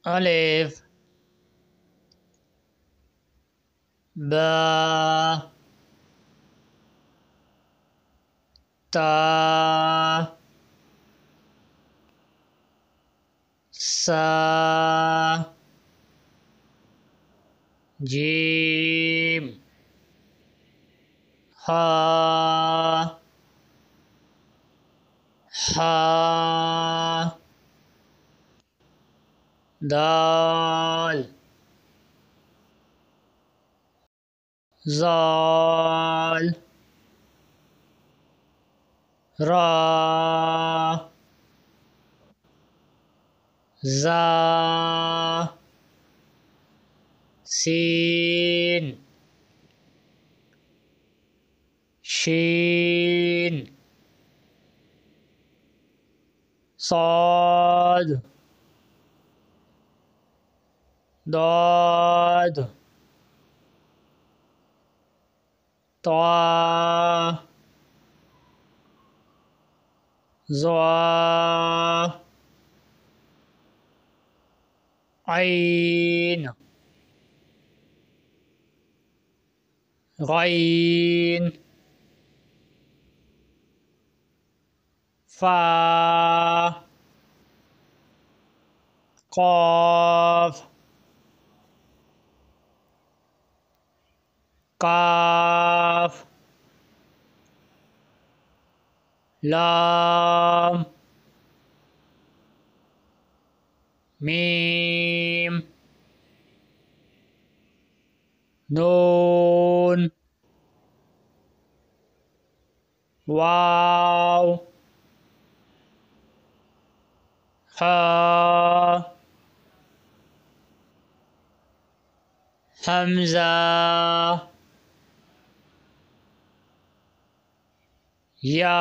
अलिफ बा ता सा जीम हा हा दाल ज़ाल रा ज़ा सीन शीन साद दाद ता ज़ा ऐन गैन फा क़ाफ काफ लाम मीम नून वाव हा हमज़ा या